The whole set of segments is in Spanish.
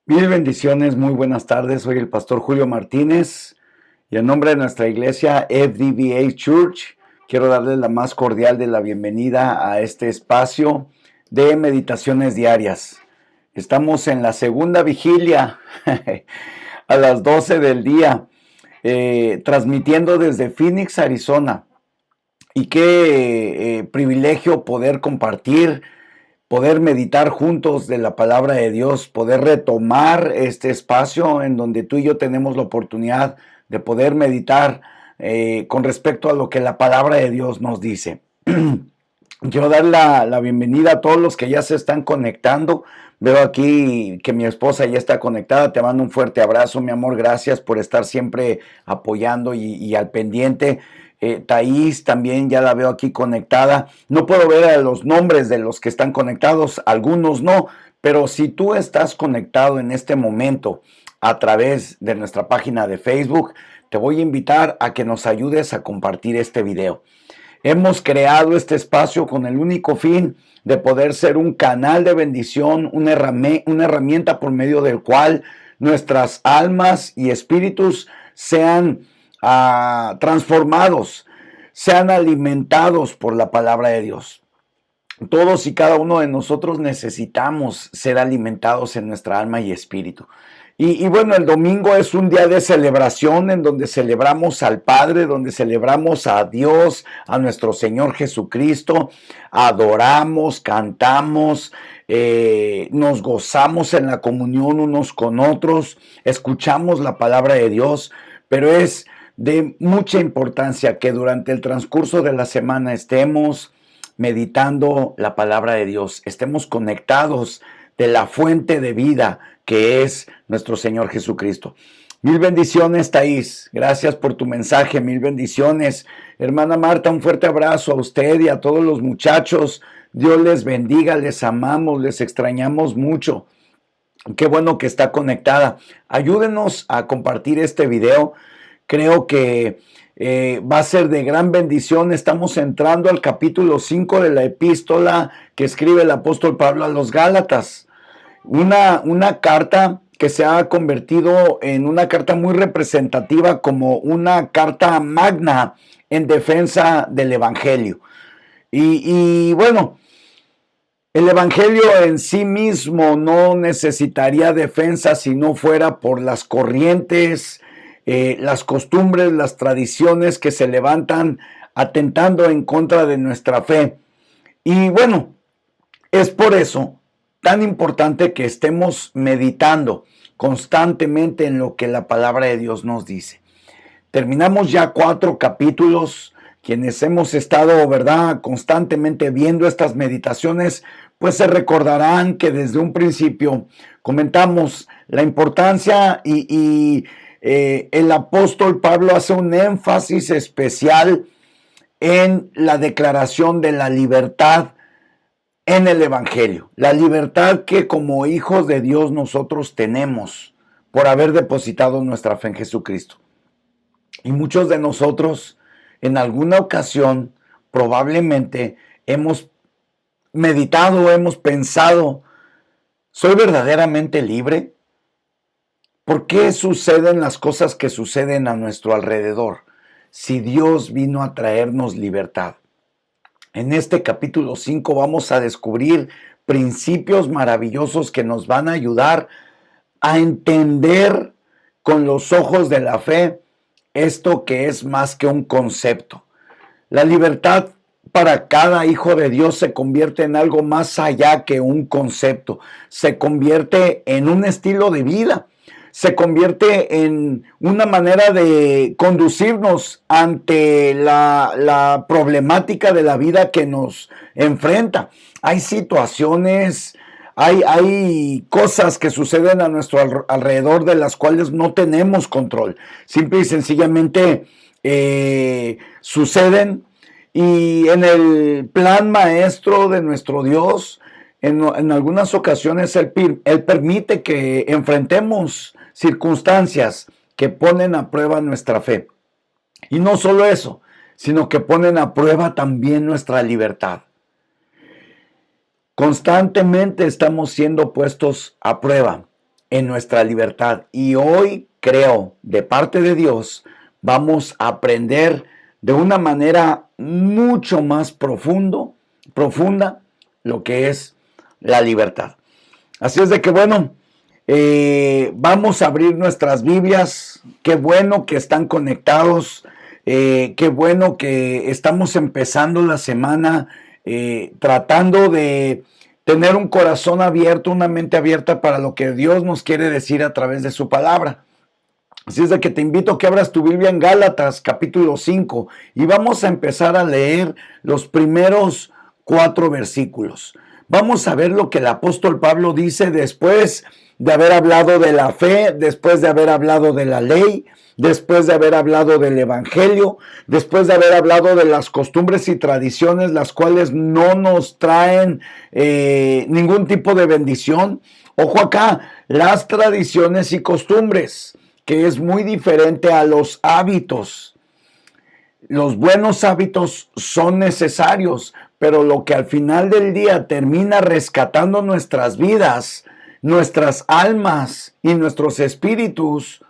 Mil bendiciones, muy buenas tardes. Soy el pastor Julio Martínez y en nombre de nuestra iglesia FDBA Church quiero darles la más cordial de la bienvenida a este espacio de meditaciones diarias. Estamos en la segunda vigilia a las 12 del día, transmitiendo desde Phoenix, Arizona. Y qué privilegio poder compartir, poder meditar juntos de la palabra de Dios, poder retomar este espacio en donde tú y yo tenemos la oportunidad de poder meditar con respecto a lo que la palabra de Dios nos dice. Quiero dar la bienvenida a todos los que ya se están conectando. Veo aquí que mi esposa ya está conectada. Te mando un fuerte abrazo, mi amor. Gracias por estar siempre apoyando y al pendiente. Thaís también ya la veo aquí conectada. No puedo ver a los nombres de los que están conectados, algunos no, pero si tú estás conectado en este momento a través de nuestra página de Facebook, te voy a invitar a que nos ayudes a compartir este video. Hemos creado este espacio con el único fin de poder ser un canal de bendición, una herramienta por medio del cual nuestras almas y espíritus sean transformados, sean alimentados por la palabra de Dios. Todos y cada uno de nosotros necesitamos ser alimentados en nuestra alma y espíritu. Y bueno, el domingo es un día de celebración en donde celebramos al Padre, donde celebramos a Dios, a nuestro Señor Jesucristo, adoramos, cantamos, nos gozamos en la comunión unos con otros, escuchamos la palabra de Dios, pero es de mucha importancia que durante el transcurso de la semana estemos meditando la palabra de Dios, estemos conectados de la fuente de vida que es nuestro Señor Jesucristo. Mil bendiciones, Thaís. Gracias por tu mensaje. Mil bendiciones. Hermana Marta, un fuerte abrazo a usted y a todos los muchachos. Dios les bendiga, les amamos, les extrañamos mucho. Qué bueno que está conectada. Ayúdenos a compartir este video. Creo que va a ser de gran bendición. Estamos entrando al capítulo 5 de la epístola que escribe el apóstol Pablo a los Gálatas. Una carta que se ha convertido en una carta muy representativa como una carta magna en defensa del Evangelio. Y bueno, el Evangelio en sí mismo no necesitaría defensa si no fuera por las corrientes, las costumbres, las tradiciones que se levantan atentando en contra de nuestra fe. Y bueno, es por eso tan importante que estemos meditando constantemente en lo que la palabra de Dios nos dice. Terminamos ya 4 capítulos. Quienes hemos estado, ¿verdad?, constantemente viendo estas meditaciones, pues se recordarán que desde un principio comentamos la importancia y el apóstol Pablo hace un énfasis especial en la declaración de la libertad en el Evangelio, la libertad que como hijos de Dios nosotros tenemos por haber depositado nuestra fe en Jesucristo. Y muchos de nosotros en alguna ocasión probablemente hemos meditado, hemos pensado, ¿soy verdaderamente libre? ¿Por qué suceden las cosas que suceden a nuestro alrededor si Dios vino a traernos libertad? En este capítulo 5 vamos a descubrir principios maravillosos que nos van a ayudar a entender con los ojos de la fe esto que es más que un concepto. La libertad para cada hijo de Dios se convierte en algo más allá que un concepto, se convierte en un estilo de vida, se convierte en una manera de conducirnos ante la problemática de la vida que nos enfrenta. Hay situaciones, hay cosas que suceden a nuestro alrededor de las cuales no tenemos control. Simple y sencillamente suceden, y en el plan maestro de nuestro Dios, en algunas ocasiones Él permite que enfrentemos circunstancias que ponen a prueba nuestra fe. Y no solo eso, sino que ponen a prueba también nuestra libertad. Constantemente estamos siendo puestos a prueba. en nuestra libertad. Y hoy creo, de parte de Dios, vamos a aprender de una manera mucho más profunda lo que es la libertad. Así es de que bueno, vamos a abrir nuestras Biblias. Qué bueno que están conectados. Qué bueno que estamos empezando la semana tratando de tener un corazón abierto, una mente abierta para lo que Dios nos quiere decir a través de su palabra. Así es de que te invito a que abras tu Biblia en Gálatas capítulo 5 y vamos a empezar a leer los primeros 4 versículos. Vamos a ver lo que el apóstol Pablo dice después de haber hablado de la fe, después de haber hablado de la ley, después de haber hablado del evangelio, después de haber hablado de las costumbres y tradiciones, las cuales no nos traen ningún tipo de bendición. Ojo acá, las tradiciones y costumbres, que es muy diferente a los hábitos. Los buenos hábitos son necesarios, pero lo que al final del día termina rescatando nuestras vidas, nuestras almas y nuestros espíritus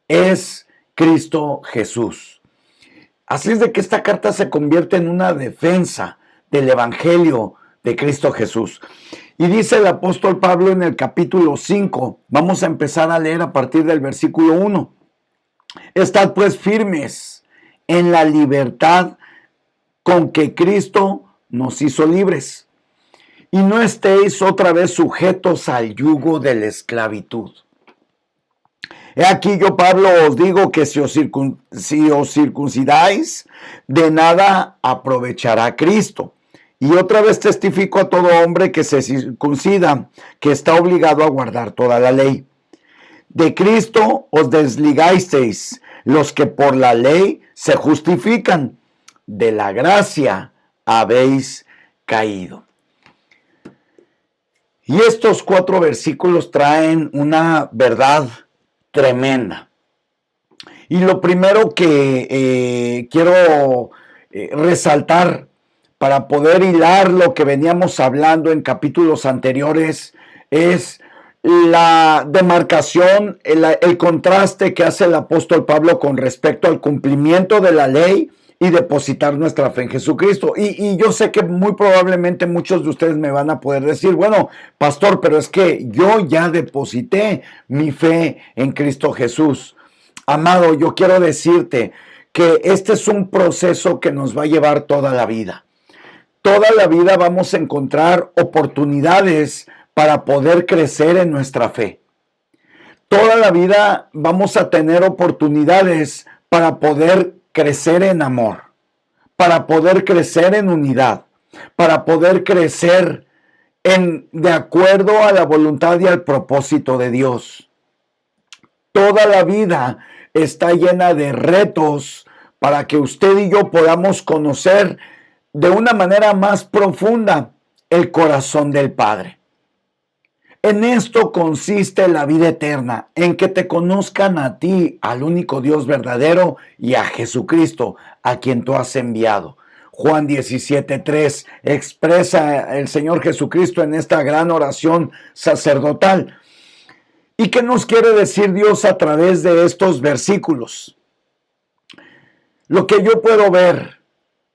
es Cristo Jesús. Así es de que esta carta se convierte en una defensa del Evangelio de Cristo Jesús. Y dice el apóstol Pablo en el capítulo 5, vamos a empezar a leer a partir del versículo 1. Estad pues firmes en la libertad con que Cristo nos hizo libres, y no estéis otra vez sujetos al yugo de la esclavitud. He aquí yo, Pablo, os digo que si os circuncidáis, de nada aprovechará Cristo. Y otra vez testifico a todo hombre que se circuncida, que está obligado a guardar toda la ley. De Cristo os desligasteis, los que por la ley se justifican. De la gracia habéis caído. Y estos 4 versículos traen una verdad tremenda. Y lo primero que quiero resaltar para poder hilar lo que veníamos hablando en capítulos anteriores es la demarcación, el contraste que hace el apóstol Pablo con respecto al cumplimiento de la ley y depositar nuestra fe en Jesucristo. Y yo sé que muy probablemente muchos de ustedes me van a poder decir, bueno, pastor, pero es que yo ya deposité mi fe en Cristo Jesús. Amado, yo quiero decirte que este es un proceso que nos va a llevar toda la vida. Toda la vida vamos a encontrar oportunidades para poder crecer en nuestra fe. Toda la vida vamos a tener oportunidades para poder crecer en amor, para poder crecer en unidad, para poder crecer de acuerdo a la voluntad y al propósito de Dios. Toda la vida está llena de retos para que usted y yo podamos conocer de una manera más profunda el corazón del Padre. En esto consiste la vida eterna, en que te conozcan a ti, al único Dios verdadero, y a Jesucristo, a quien tú has enviado. Juan 17:3 expresa el Señor Jesucristo en esta gran oración sacerdotal. ¿Y qué nos quiere decir Dios a través de estos versículos? Lo que yo puedo ver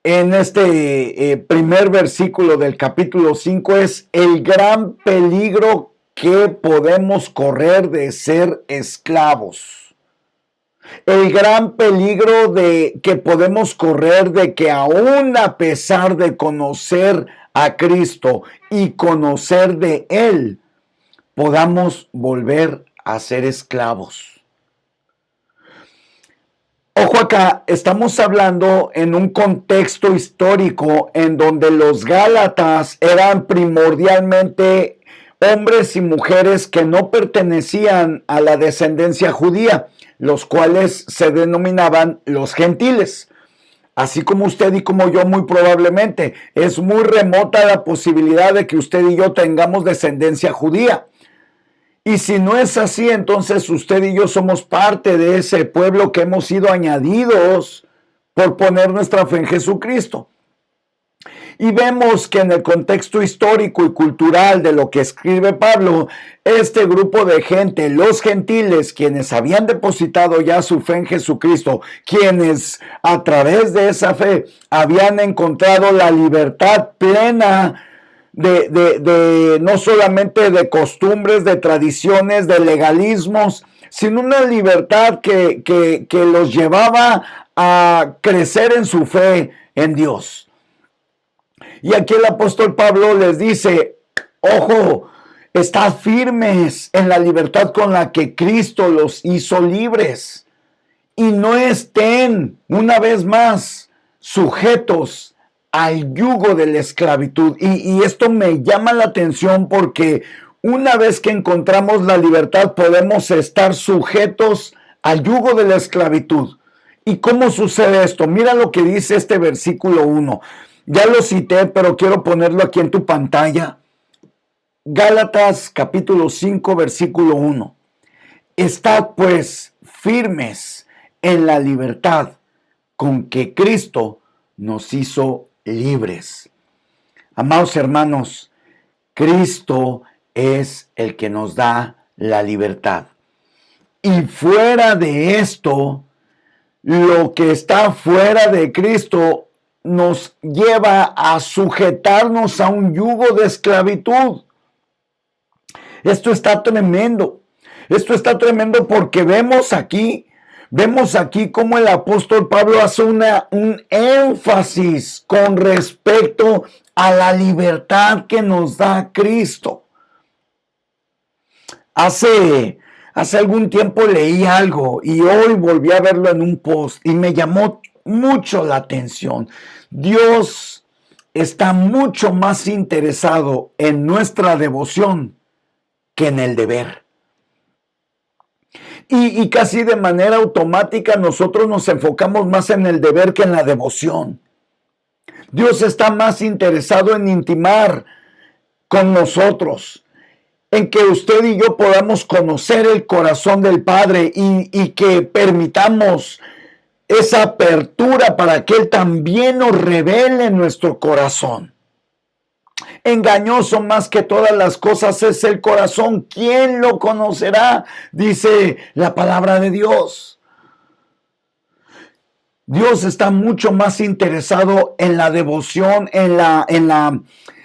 en este primer versículo del capítulo 5 es el gran peligro que podemos correr de ser esclavos. El gran peligro que podemos correr de que aún a pesar de conocer a Cristo y conocer de Él, podamos volver a ser esclavos. Ojo acá, estamos hablando en un contexto histórico en donde los Gálatas eran primordialmente hombres y mujeres que no pertenecían a la descendencia judía, los cuales se denominaban los gentiles. Así como usted y como yo muy probablemente, es muy remota la posibilidad de que usted y yo tengamos descendencia judía. Y si no es así, entonces usted y yo somos parte de ese pueblo que hemos sido añadidos por poner nuestra fe en Jesucristo. Y vemos que en el contexto histórico y cultural de lo que escribe Pablo, este grupo de gente, los gentiles, quienes habían depositado ya su fe en Jesucristo, quienes a través de esa fe habían encontrado la libertad plena de no solamente de costumbres, de tradiciones, de legalismos, sino una libertad que los llevaba a crecer en su fe en Dios. Y aquí el apóstol Pablo les dice, ojo, estad firmes en la libertad con la que Cristo los hizo libres y no estén, una vez más, sujetos al yugo de la esclavitud. Y esto me llama la atención porque una vez que encontramos la libertad podemos estar sujetos al yugo de la esclavitud. ¿Y cómo sucede esto? Mira lo que dice este versículo 1. Ya lo cité, pero quiero ponerlo aquí en tu pantalla. Gálatas capítulo 5, versículo 1. Estad pues firmes en la libertad con que Cristo nos hizo libres. Amados hermanos, Cristo es el que nos da la libertad. Y fuera de esto, lo que está fuera de Cristo nos lleva a sujetarnos a un yugo de esclavitud. Esto está tremendo. Esto está tremendo porque vemos aquí cómo el apóstol Pablo hace un énfasis con respecto a la libertad que nos da Cristo. Hace algún tiempo leí algo y hoy volví a verlo en un post y me llamó mucho la atención. Dios está mucho más interesado en nuestra devoción que en el deber. Y casi de manera automática nosotros nos enfocamos más en el deber que en la devoción. Dios está más interesado en intimar con nosotros, en que usted y yo podamos conocer el corazón del Padre y que permitamos esa apertura para que Él también nos revele nuestro corazón. Engañoso más que todas las cosas es el corazón. ¿Quién lo conocerá? Dice la palabra de Dios. Dios está mucho más interesado en la devoción, en la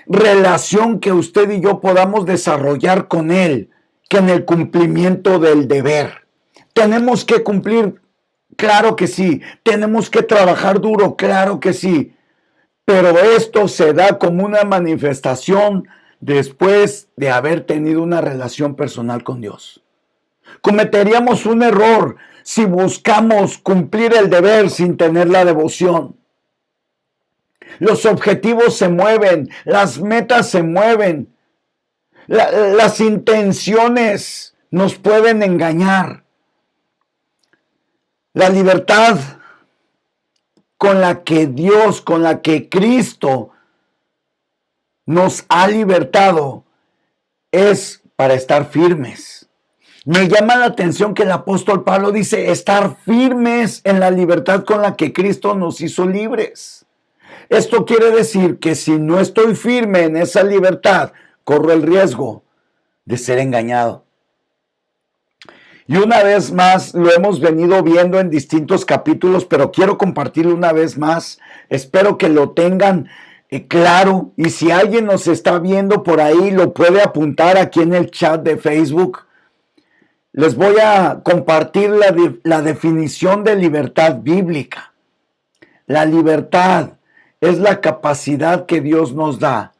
relación que usted y yo podamos desarrollar con Él, que en el cumplimiento del deber. Tenemos que cumplir, claro que sí. Tenemos que trabajar duro, claro que sí. Pero esto se da como una manifestación después de haber tenido una relación personal con Dios. Cometeríamos un error si buscamos cumplir el deber sin tener la devoción. Los objetivos se mueven, las metas se mueven, las intenciones nos pueden engañar. La libertad con la que Dios, con la que Cristo nos ha libertado es para estar firmes. Me llama la atención que el apóstol Pablo dice estar firmes en la libertad con la que Cristo nos hizo libres. Esto quiere decir que si no estoy firme en esa libertad, corro el riesgo de ser engañado. Y una vez más lo hemos venido viendo en distintos capítulos, pero quiero compartirlo una vez más. Espero que lo tengan claro. Y si alguien nos está viendo por ahí, lo puede apuntar aquí en el chat de Facebook. Les voy a compartir la definición de libertad bíblica. La libertad es la capacidad que Dios nos da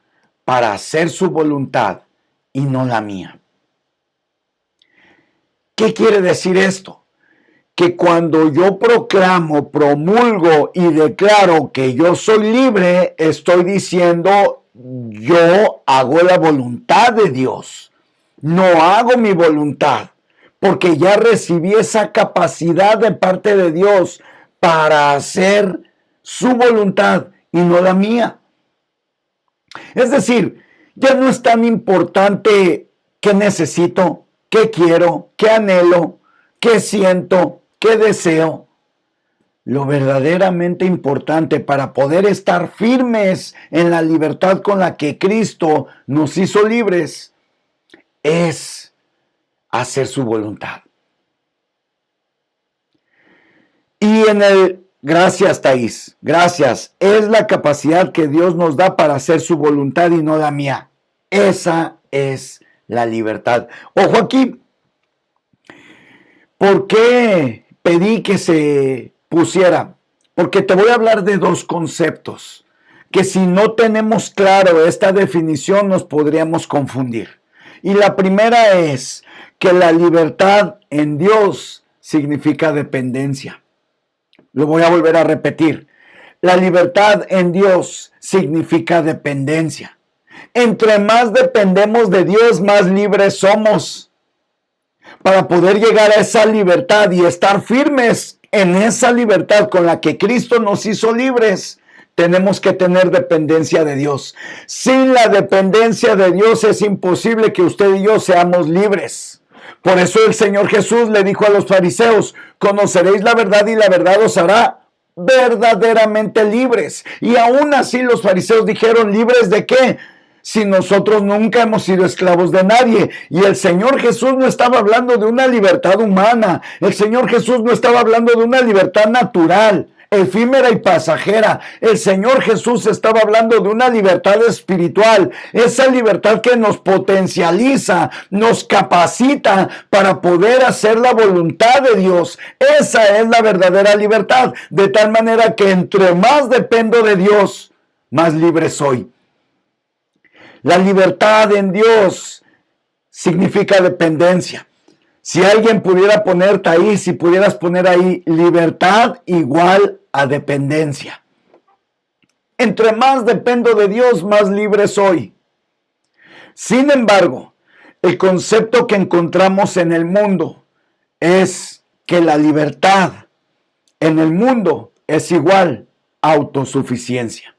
para hacer su voluntad y no la mía. ¿Qué quiere decir esto? Que cuando yo proclamo, promulgo y declaro que yo soy libre, estoy diciendo yo hago la voluntad de Dios. No hago mi voluntad, porque ya recibí esa capacidad de parte de Dios para hacer su voluntad y no la mía. Es decir, ya no es tan importante qué necesito, qué quiero, qué anhelo, qué siento, qué deseo. lo verdaderamente importante para poder estar firmes en la libertad con la que Cristo nos hizo libres es hacer su voluntad. Y gracias Thais, gracias, es la capacidad que Dios nos da para hacer su voluntad y no la mía. Esa es la libertad. Ojo aquí, ¿por qué pedí que se pusiera? Porque te voy a hablar de dos conceptos que si no tenemos claro esta definición nos podríamos confundir. Y la primera es que la libertad en Dios significa dependencia. Lo voy a volver a repetir. La libertad en Dios significa dependencia. Entre más dependemos de Dios, más libres somos. Para poder llegar a esa libertad y estar firmes en esa libertad con la que Cristo nos hizo libres, tenemos que tener dependencia de Dios. Sin la dependencia de Dios es imposible que usted y yo seamos libres. Por eso el Señor Jesús le dijo a los fariseos, conoceréis la verdad y la verdad os hará verdaderamente libres. Y aún así los fariseos dijeron, ¿libres de qué? Si nosotros nunca hemos sido esclavos de nadie. Y el Señor Jesús no estaba hablando de una libertad humana. El Señor Jesús no estaba hablando de una libertad natural, efímera y pasajera. El Señor Jesús estaba hablando de una libertad espiritual, esa libertad que nos potencializa, nos capacita para poder hacer la voluntad de Dios. Esa es la verdadera libertad, de tal manera que entre más dependo de Dios, más libre soy. La libertad en Dios significa dependencia. Si alguien pudiera ponerte ahí, si pudieras poner ahí, libertad igual a dependencia. Entre más dependo de Dios, más libre soy. Sin embargo, el concepto que encontramos en el mundo es que la libertad en el mundo es igual a autosuficiencia.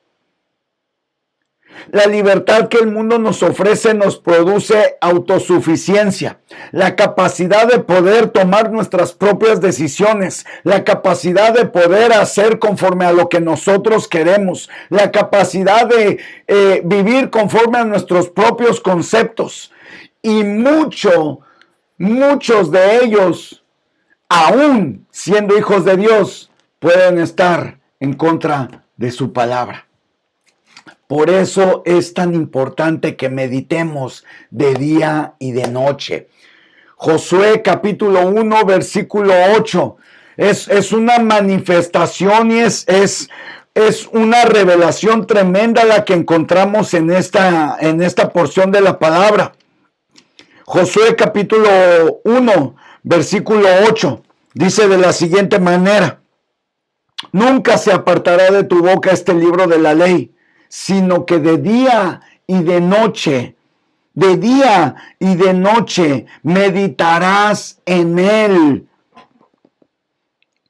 La libertad que el mundo nos ofrece nos produce autosuficiencia, la capacidad de poder tomar nuestras propias decisiones, la capacidad de poder hacer conforme a lo que nosotros queremos, la capacidad de vivir conforme a nuestros propios conceptos. Y muchos de ellos, aún siendo hijos de Dios, pueden estar en contra de su palabra. Por eso es tan importante que meditemos de día y de noche. Josué capítulo 1, versículo 8. Es una manifestación y es una revelación tremenda la que encontramos en esta porción de la palabra. Josué capítulo 1, versículo 8. Dice de la siguiente manera: nunca se apartará de tu boca este libro de la ley, sino que de día y de noche meditarás en él,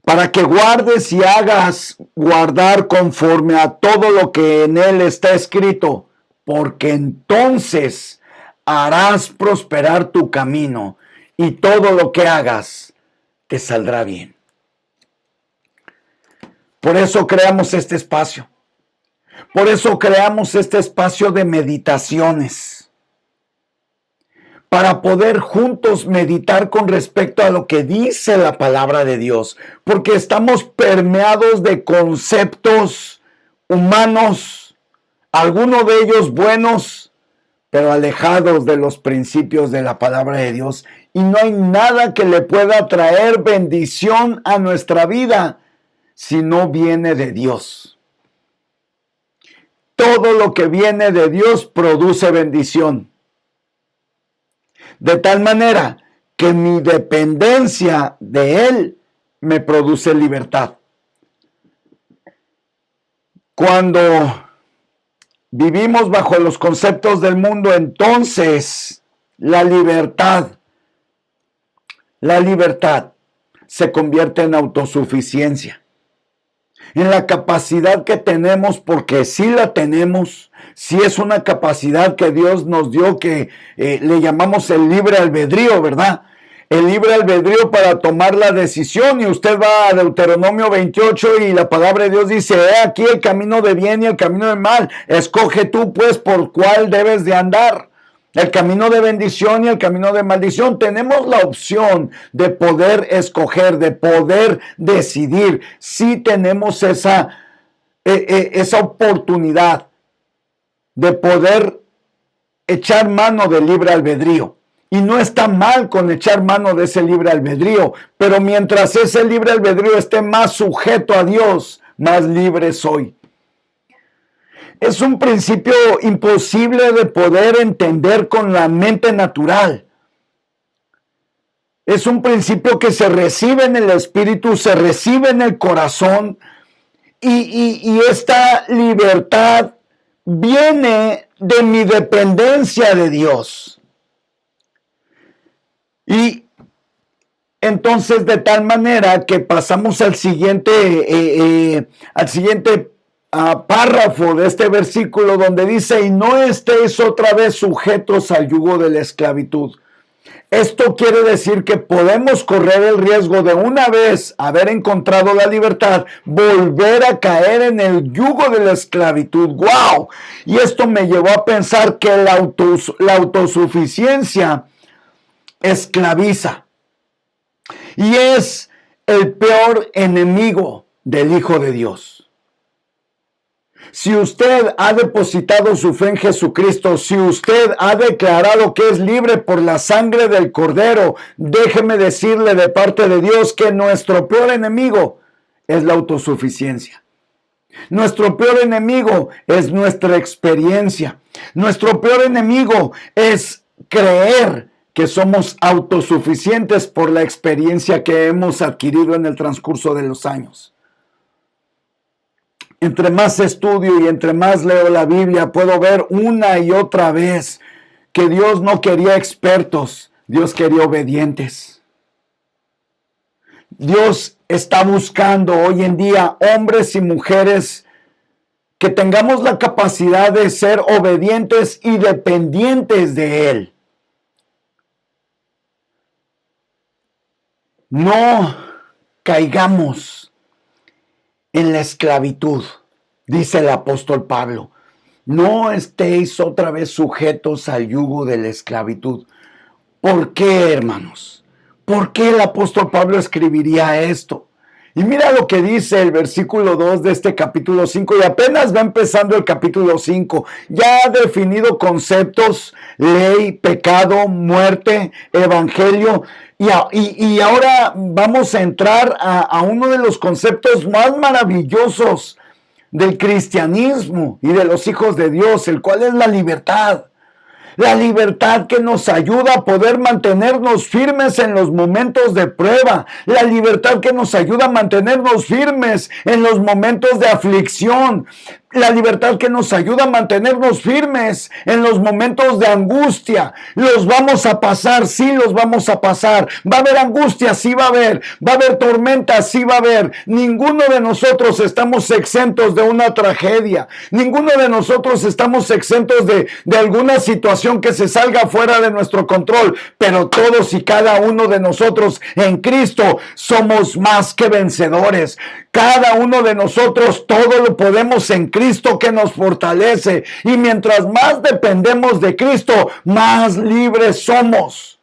para que guardes y hagas guardar conforme a todo lo que en él está escrito, porque entonces harás prosperar tu camino y todo lo que hagas te saldrá bien. Por eso creamos este espacio. Por eso creamos este espacio de meditaciones, para poder juntos meditar con respecto a lo que dice la palabra de Dios, porque estamos permeados de conceptos humanos, algunos de ellos buenos, pero alejados de los principios de la palabra de Dios, y no hay nada que le pueda traer bendición a nuestra vida si no viene de Dios. Todo lo que viene de Dios produce bendición. De tal manera que mi dependencia de Él me produce libertad. Cuando vivimos bajo los conceptos del mundo, entonces la libertad se convierte en autosuficiencia. En la capacidad que tenemos, porque sí la tenemos, sí es una capacidad que Dios nos dio, que le llamamos el libre albedrío, ¿verdad? el libre albedrío para tomar la decisión. Y usted va a Deuteronomio 28 y la palabra de Dios dice: he aquí el camino de bien y el camino de mal. Escoge tú pues por cuál debes de andar. El camino de bendición y el camino de maldición. Tenemos la opción de poder escoger, de poder decidir. Sí tenemos esa oportunidad de poder echar mano del libre albedrío. Y no está mal con echar mano de ese libre albedrío, pero mientras ese libre albedrío esté más sujeto a Dios, más libre soy. Es un principio imposible de poder entender con la mente natural. Es un principio que se recibe en el espíritu, se recibe en el corazón, y esta libertad viene de mi dependencia de Dios. Y entonces, de tal manera que pasamos al siguiente párrafo de este versículo, donde dice: y no estéis otra vez sujetos al yugo de la esclavitud. Esto quiere decir que podemos correr el riesgo de, una vez haber encontrado la libertad, volver a caer en el yugo de la esclavitud. ¡Wow! Y esto me llevó a pensar que la autosuficiencia esclaviza. Y es el peor enemigo del Hijo de Dios. Si usted ha depositado su fe en Jesucristo, si usted ha declarado que es libre por la sangre del Cordero, déjeme decirle de parte de Dios que nuestro peor enemigo es la autosuficiencia. Nuestro peor enemigo es nuestra experiencia. Nuestro peor enemigo es creer que somos autosuficientes por la experiencia que hemos adquirido en el transcurso de los años. Entre más estudio y entre más leo la Biblia, puedo ver una y otra vez que Dios no quería expertos, Dios quería obedientes. Dios está buscando hoy en día hombres y mujeres que tengamos la capacidad de ser obedientes y dependientes de Él. No caigamos en la esclavitud, dice el apóstol Pablo. No estéis otra vez sujetos al yugo de la esclavitud. ¿Por qué, hermanos? ¿Por qué el apóstol Pablo escribiría esto? Y mira lo que dice el versículo 2 de este capítulo 5, y apenas va empezando el capítulo 5. Ya ha definido conceptos: ley, pecado, muerte, evangelio. Y ahora vamos a entrar a uno de los conceptos más maravillosos del cristianismo y de los hijos de Dios, el cual es la libertad. La libertad que nos ayuda a poder mantenernos firmes en los momentos de prueba. La libertad que nos ayuda a mantenernos firmes en los momentos de aflicción. La libertad que nos ayuda a mantenernos firmes en los momentos de angustia. Los vamos a pasar, sí los vamos a pasar. Va a haber angustia, sí va a haber. Va a haber tormenta, sí va a haber. Ninguno de nosotros estamos exentos de una tragedia. Ninguno de nosotros estamos exentos de alguna situación que se salga fuera de nuestro control. Pero todos y cada uno de nosotros en Cristo somos más que vencedores. Cada uno de nosotros todo lo podemos en Cristo que nos fortalece. Y mientras más dependemos de Cristo, más libres somos.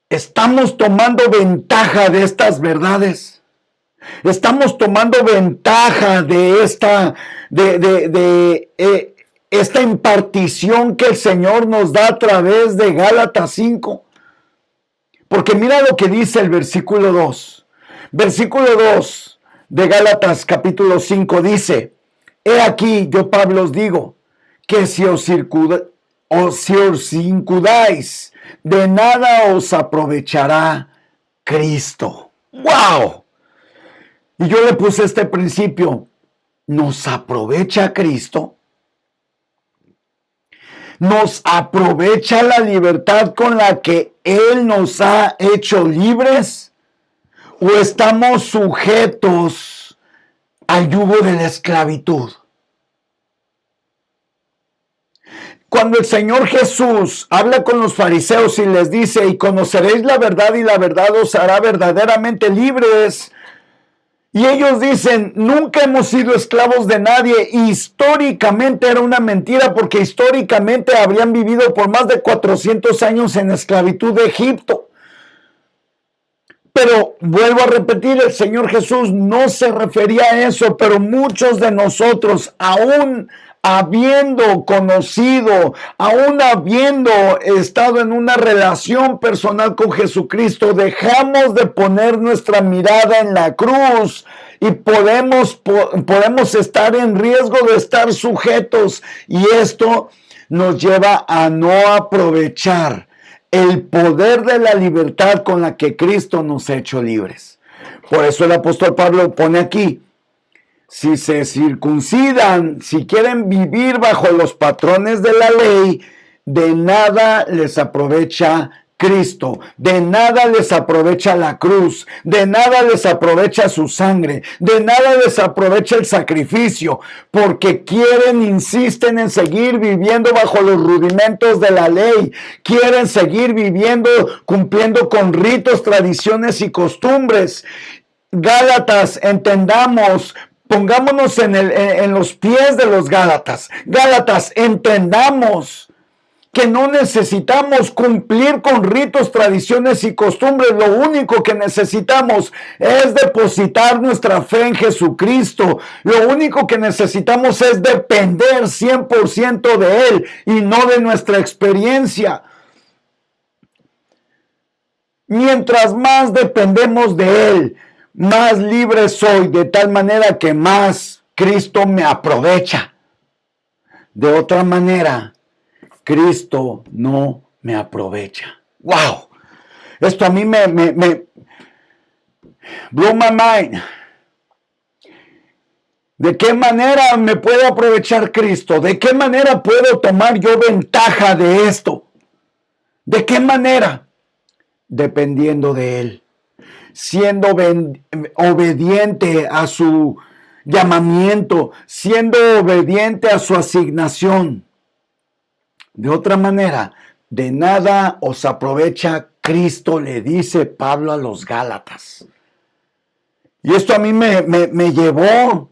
Estamos tomando ventaja de estas verdades. Estamos tomando ventaja de esta impartición que el Señor nos da a través de Gálatas 5. Porque mira lo que dice el versículo 2. Versículo 2 de Gálatas capítulo 5 dice: he aquí, yo Pablo os digo, que si os circundáis, de nada os aprovechará Cristo. ¡Wow! Y yo le puse este principio: ¿nos aprovecha Cristo? ¿Nos aprovecha la libertad con la que Él nos ha hecho libres? ¿O estamos sujetos al yugo de la esclavitud? Cuando el Señor Jesús habla con los fariseos y les dice, y conoceréis la verdad y la verdad os hará verdaderamente libres, y ellos dicen, nunca hemos sido esclavos de nadie. Históricamente era una mentira, porque históricamente habrían vivido por más de 400 años en esclavitud de Egipto. Pero vuelvo a repetir, el Señor Jesús no se refería a eso, pero muchos de nosotros, aún habiendo conocido, aún habiendo estado en una relación personal con Jesucristo, dejamos de poner nuestra mirada en la cruz y podemos estar en riesgo de estar sujetos, y esto nos lleva a no aprovechar el poder de la libertad con la que Cristo nos ha hecho libres. Por eso el apóstol Pablo pone aquí, si se circuncidan, si quieren vivir bajo los patrones de la ley, de nada les aprovecha Cristo, de nada les aprovecha la cruz, de nada les aprovecha su sangre, de nada les aprovecha el sacrificio, porque insisten en seguir viviendo bajo los rudimentos de la ley, quieren seguir viviendo, cumpliendo con ritos, tradiciones y costumbres. Gálatas, entendamos, pongámonos en los pies de los Gálatas. Gálatas, entendamos que no necesitamos cumplir con ritos, tradiciones y costumbres. Lo único que necesitamos es depositar nuestra fe en Jesucristo. Lo único que necesitamos es depender 100% de Él y no de nuestra experiencia. Mientras más dependemos de Él, más libre soy, de tal manera que más Cristo me aprovecha. De otra manera, Cristo no me aprovecha. ¡Wow! Esto a mí me blew my mind. ¿De qué manera me puede aprovechar Cristo? ¿De qué manera puedo tomar yo ventaja de esto? ¿De qué manera? Dependiendo de Él, siendo obediente a su llamamiento, siendo obediente a su asignación. De otra manera, de nada os aprovecha Cristo, le dice Pablo a los Gálatas. Y esto a mí me llevó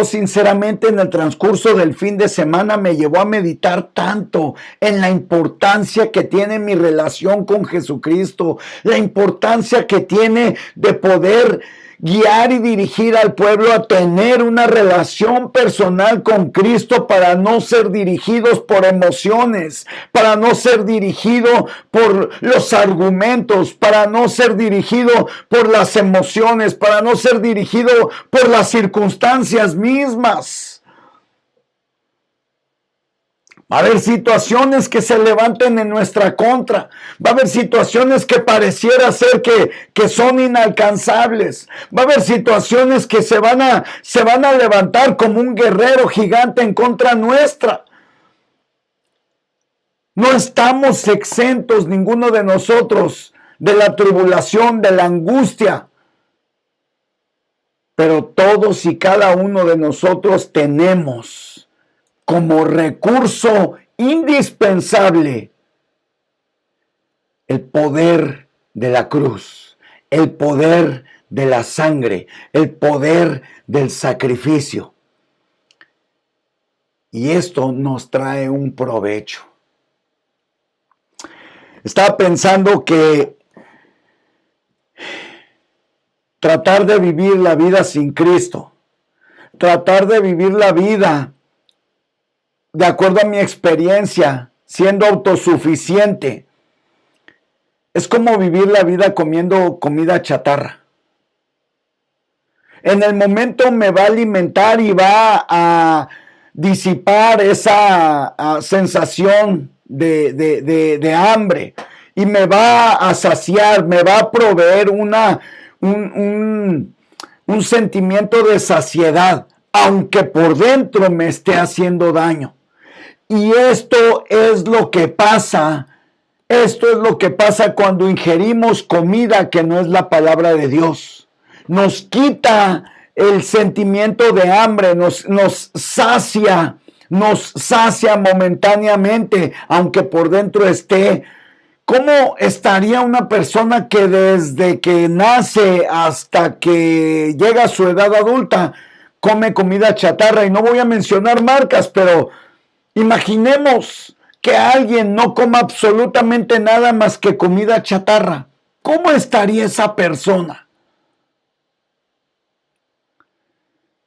sinceramente en el transcurso del fin de semana, me llevó a meditar tanto en la importancia que tiene mi relación con Jesucristo, la importancia que tiene de poder guiar y dirigir al pueblo a tener una relación personal con Cristo, para no ser dirigidos por emociones, para no ser dirigido por los argumentos, para no ser dirigido por las emociones, para no ser dirigido por las circunstancias mismas. Va a haber situaciones que se levanten en nuestra contra. Va a haber situaciones que pareciera ser que son inalcanzables. Va a haber situaciones que se van a levantar como un guerrero gigante en contra nuestra. No estamos exentos, ninguno de nosotros, de la tribulación, de la angustia. Pero todos y cada uno de nosotros tenemos como recurso indispensable el poder de la cruz, el poder de la sangre, el poder del sacrificio. Y esto nos trae un provecho. Estaba pensando que tratar de vivir la vida sin Cristo, tratar de vivir la vida de acuerdo a mi experiencia, siendo autosuficiente, es como vivir la vida comiendo comida chatarra. En el momento me va a alimentar y va a disipar esa sensación de hambre, y me va a saciar, me va a proveer un sentimiento de saciedad, aunque por dentro me esté haciendo daño. Y esto es lo que pasa cuando ingerimos comida que no es la palabra de Dios. Nos quita el sentimiento de hambre, nos sacia nos sacia momentáneamente, aunque por dentro esté. ¿Cómo estaría una persona que desde que nace hasta que llega a su edad adulta come comida chatarra? Y no voy a mencionar marcas, pero imaginemos que alguien no coma absolutamente nada más que comida chatarra. ¿Cómo estaría esa persona?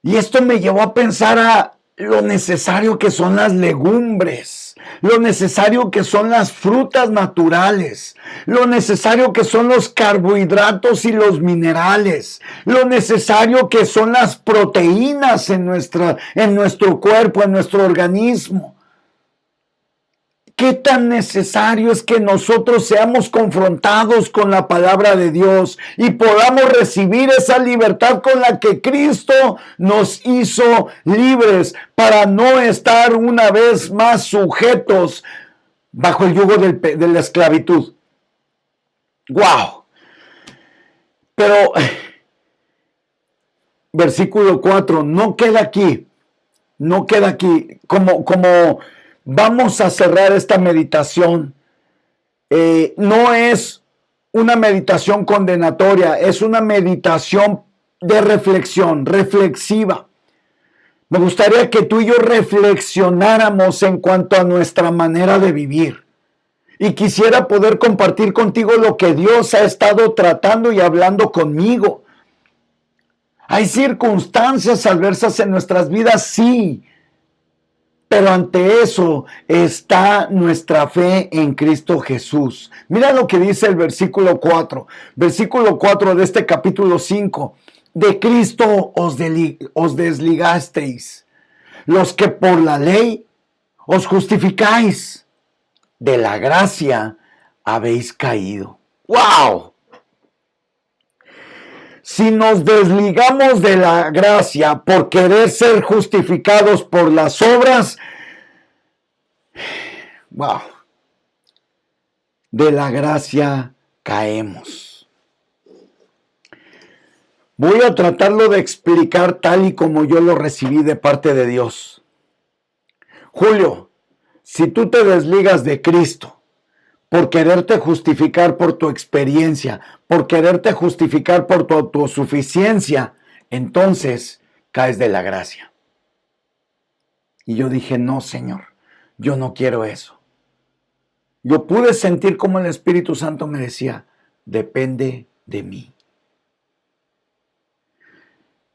Y esto me llevó a pensar a lo necesario que son las legumbres, lo necesario que son las frutas naturales, lo necesario que son los carbohidratos y los minerales, lo necesario que son las proteínas en nuestro cuerpo, en nuestro organismo. ¿Qué tan necesario es que nosotros seamos confrontados con la palabra de Dios y podamos recibir esa libertad con la que Cristo nos hizo libres para no estar una vez más sujetos bajo el yugo de la esclavitud? ¡Wow! Pero versículo 4 no queda aquí, como vamos a cerrar esta meditación. No es una meditación condenatoria, es una meditación de reflexión, reflexiva. Me gustaría que tú y yo reflexionáramos en cuanto a nuestra manera de vivir. Y quisiera poder compartir contigo lo que Dios ha estado tratando y hablando conmigo. Hay circunstancias adversas en nuestras vidas, sí. Pero ante eso está nuestra fe en Cristo Jesús. Mira lo que dice el versículo 4. Versículo 4 de este capítulo 5. De Cristo os desligasteis, los que por la ley os justificáis. De la gracia habéis caído. ¡Wow! Si nos desligamos de la gracia por querer ser justificados por las obras, wow, de la gracia caemos. Voy a tratarlo de explicar tal y como yo lo recibí de parte de Dios. Julio, si tú te desligas de Cristo por quererte justificar por tu experiencia, por quererte justificar por tu autosuficiencia, entonces caes de la gracia. Y yo dije, no, Señor, yo no quiero eso. Yo pude sentir como el Espíritu Santo me decía, depende de mí.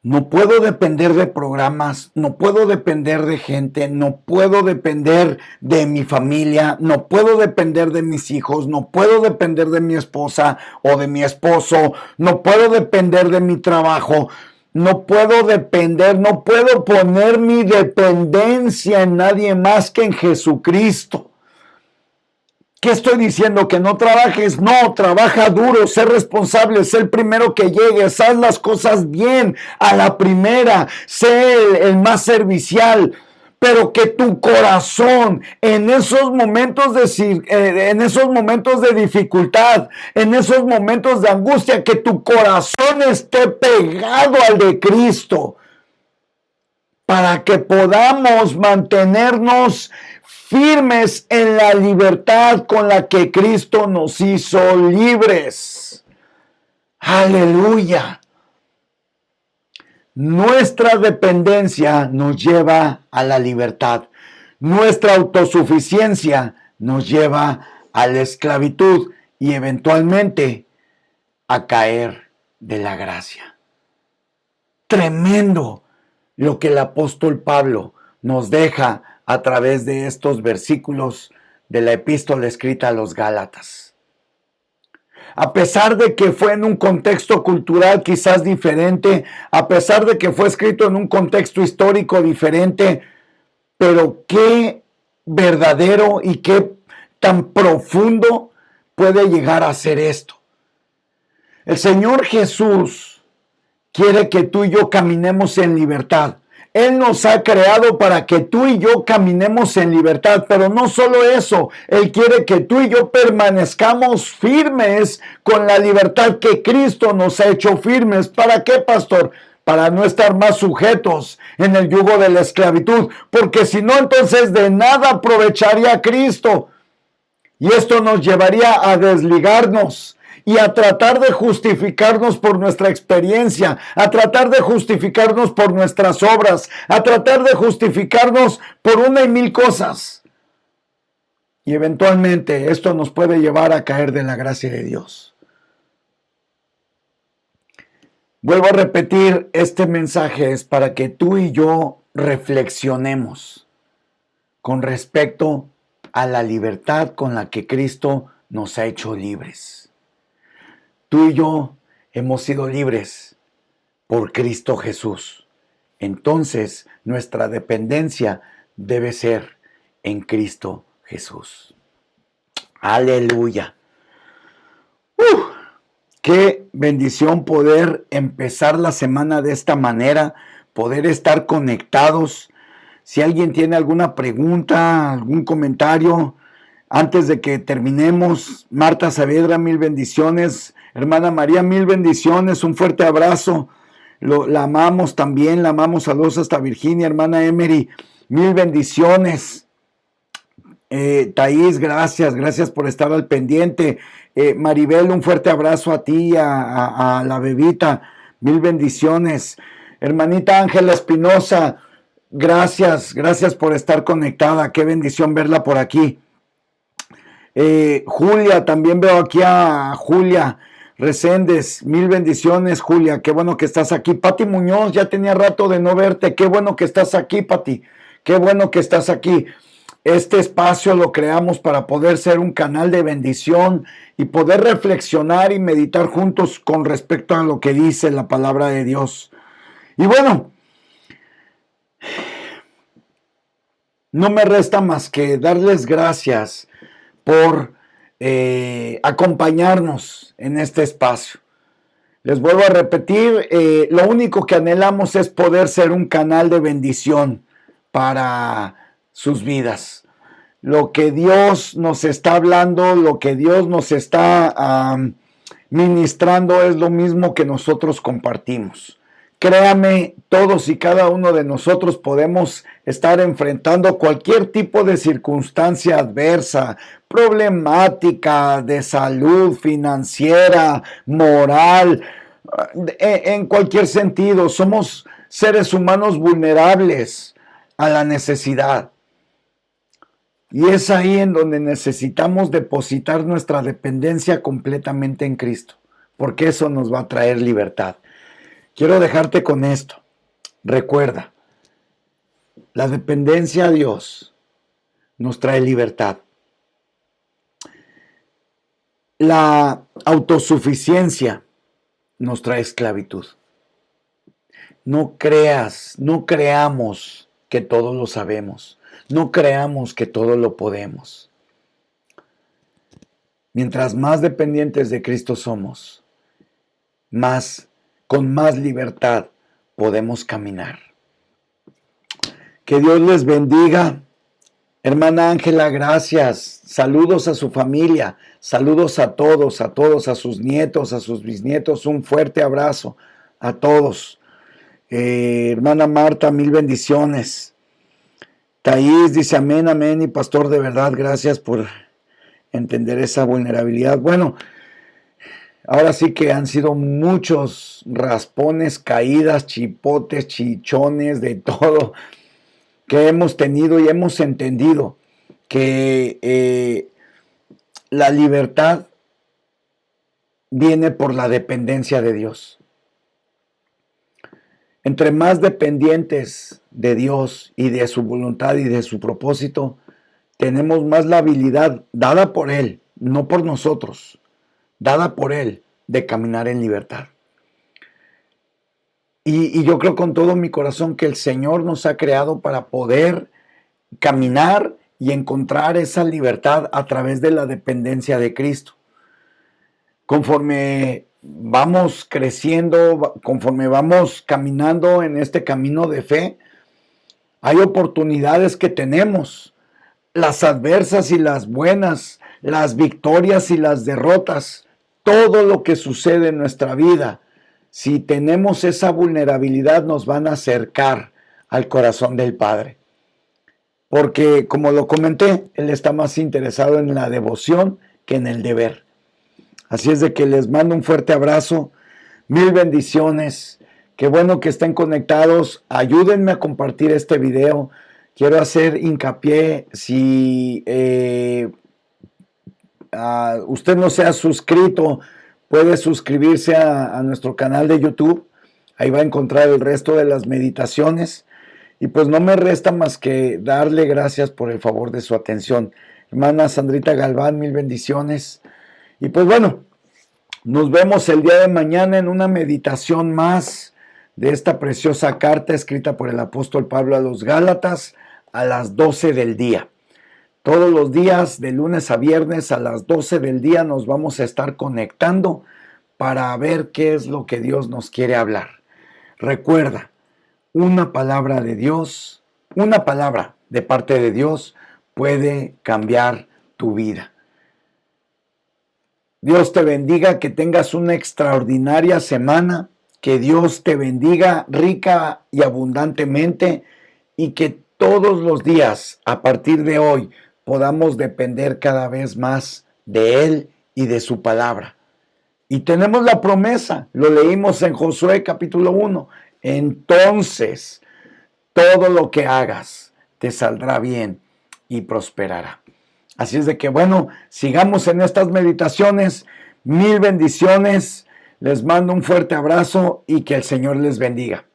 No puedo depender de programas, no puedo depender de gente, no puedo depender de mi familia, no puedo depender de mis hijos, no puedo depender de mi esposa o de mi esposo, no puedo depender de mi trabajo, no puedo poner mi dependencia en nadie más que en Jesucristo. ¿Qué estoy diciendo? ¿Que no trabajes? No, trabaja duro, sé responsable, sé el primero que llegues, haz las cosas bien a la primera, sé el más servicial, pero que tu corazón en esos momentos de dificultad, en esos momentos de angustia, que tu corazón esté pegado al de Cristo, para que podamos mantenernos firmes en la libertad con la que Cristo nos hizo libres. Aleluya. Nuestra dependencia nos lleva a la libertad. Nuestra autosuficiencia nos lleva a la esclavitud y eventualmente a caer de la gracia. Tremendo lo que el apóstol Pablo nos deja a través de estos versículos de la epístola escrita a los Gálatas. A pesar de que fue en un contexto cultural quizás diferente, a pesar de que fue escrito en un contexto histórico diferente, pero qué verdadero y qué tan profundo puede llegar a ser esto. El Señor Jesús quiere que tú y yo caminemos en libertad. Él nos ha creado para que tú y yo caminemos en libertad, pero no solo eso, Él quiere que tú y yo permanezcamos firmes con la libertad que Cristo nos ha hecho firmes. ¿Para qué, pastor? para no estar más sujetos en el yugo de la esclavitud, porque si no, entonces de nada aprovecharía Cristo. Y esto nos llevaría a desligarnos y a tratar de justificarnos por nuestra experiencia, a tratar de justificarnos por nuestras obras, a tratar de justificarnos por una y mil cosas. Y eventualmente esto nos puede llevar a caer de la gracia de Dios. Vuelvo a repetir, este mensaje es para que tú y yo reflexionemos con respecto a la libertad con la que Cristo nos ha hecho libres. Tú y yo hemos sido libres por Cristo Jesús. Entonces, nuestra dependencia debe ser en Cristo Jesús. Aleluya. Qué bendición poder empezar la semana de esta manera, poder estar conectados. Si alguien tiene alguna pregunta, algún comentario, antes de que terminemos, Marta Saavedra, mil bendiciones. Hermana María, mil bendiciones, un fuerte abrazo. La amamos también, la amamos. Saludos hasta Virginia. Hermana Emery, mil bendiciones. Thaís, gracias por estar al pendiente. Maribel, un fuerte abrazo a ti, a la bebita, mil bendiciones. Hermanita Ángela Espinosa, gracias por estar conectada, qué bendición verla por aquí. Julia, también veo aquí a Julia Reséndez, mil bendiciones Julia, qué bueno que estás aquí. Pati Muñoz, ya tenía rato de no verte, qué bueno que estás aquí Pati, qué bueno que estás aquí. Este espacio lo creamos para poder ser un canal de bendición y poder reflexionar y meditar juntos con respecto a lo que dice la palabra de Dios. Y bueno, no me resta más que darles gracias por acompañarnos en este espacio. Les vuelvo a repetir, lo único que anhelamos es poder ser un canal de bendición para sus vidas. Lo que Dios nos está hablando, lo que Dios nos está ministrando es lo mismo que nosotros compartimos. Créame, todos y cada uno de nosotros podemos estar enfrentando cualquier tipo de circunstancia adversa, problemática de salud, financiera, moral, en cualquier sentido. Somos seres humanos vulnerables a la necesidad. Y es ahí en donde necesitamos depositar nuestra dependencia completamente en Cristo, porque eso nos va a traer libertad. Quiero dejarte con esto. Recuerda, la dependencia a Dios nos trae libertad. La autosuficiencia nos trae esclavitud. No creamos que todo lo sabemos. No creamos que todo lo podemos. Mientras más dependientes de Cristo somos, con más libertad podemos caminar. Que Dios les bendiga. Hermana Ángela, gracias. Saludos a su familia. Saludos a todos, a sus nietos, a sus bisnietos. Un fuerte abrazo a todos. Hermana Marta, mil bendiciones. Thaís dice amén, amén. Y pastor, de verdad, gracias por entender esa vulnerabilidad. Bueno, ahora sí que han sido muchos raspones, caídas, chipotes, chichones, de todo que hemos tenido y hemos entendido que la libertad viene por la dependencia de Dios. Entre más dependientes de Dios y de su voluntad y de su propósito, tenemos más la habilidad dada por Él, no por nosotros, dada por Él, de caminar en libertad. Y yo creo con todo mi corazón que el Señor nos ha creado para poder caminar y encontrar esa libertad a través de la dependencia de Cristo. Conforme vamos creciendo, conforme vamos caminando en este camino de fe, hay oportunidades que tenemos, las adversas y las buenas, las victorias y las derrotas, todo lo que sucede en nuestra vida si tenemos esa vulnerabilidad, nos van a acercar al corazón del Padre. Porque, como lo comenté, Él está más interesado en la devoción que en el deber. Así es de que les mando un fuerte abrazo, mil bendiciones. Qué bueno que estén conectados. Ayúdenme a compartir este video. Quiero hacer hincapié, si usted no se ha suscrito, puede suscribirse a nuestro canal de YouTube. Ahí va a encontrar el resto de las meditaciones. Y pues no me resta más que darle gracias por el favor de su atención. Hermana Sandrita Galván, mil bendiciones. Y pues bueno, nos vemos el día de mañana en una meditación más de esta preciosa carta escrita por el apóstol Pablo a los Gálatas a las 12 del día. Todos los días, de lunes a viernes a las 12 del día, nos vamos a estar conectando para ver qué es lo que Dios nos quiere hablar. Recuerda, una palabra de Dios, una palabra de parte de Dios puede cambiar tu vida. Dios te bendiga, que tengas una extraordinaria semana, que Dios te bendiga rica y abundantemente y que todos los días, a partir de hoy, podamos depender cada vez más de Él y de su palabra. Y tenemos la promesa, lo leímos en Josué capítulo 1, entonces todo lo que hagas te saldrá bien y prosperará. Así es de que bueno, sigamos en estas meditaciones, mil bendiciones, les mando un fuerte abrazo y que el Señor les bendiga.